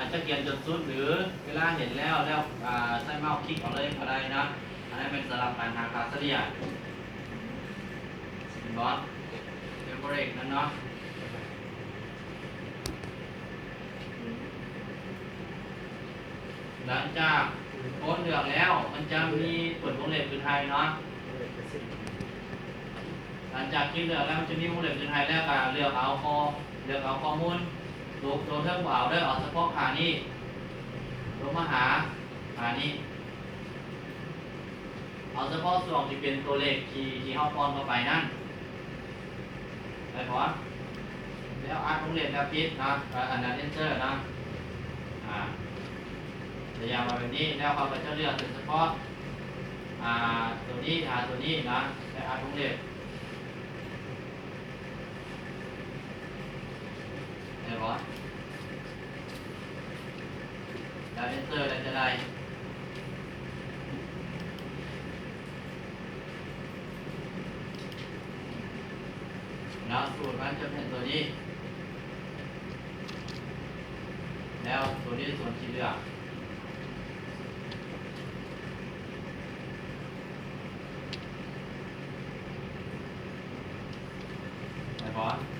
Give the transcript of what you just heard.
อาจจะเขียนจนสุดหรือเวลาเห็นแล้วใช้เมาส์คลิกเอาเลยก็ได้นะอันนี้เป็นสำหรับการหาคาสเดียบอสเทมเปอเรกนั่นเนาะหลังจากโค้ดเลือกแล้วมันจะมีเปิดวงเล็บคือไทยเนาะหลังจากที่เลือกแล้วมันจะมีวงเล็บคือไทยแล้วก็เลือกเอาข้อมูลตัวเทิงเอาได้เอาเฉพาะขานี้ลงมาหาขานี้เอาเฉพาะส่วนที่เป็นตัวเลขที่เขาป้อนเข้าไปนั่นได้พอแล้วอัดวงเล็บแล้วปิดนะอันนั้น enter นะจะยาวมาแบบนี้แล้วเขาก็จะเลือกเฉพาะตัวนี้ตัวนี้นะและอัดวงเล็บได้พอแล้ว enter แล้วจะได้แล้วสูตรมันจะเป็นตัวนี้แล้วตัวนี้ส่วนที่เลือกไอ้บอส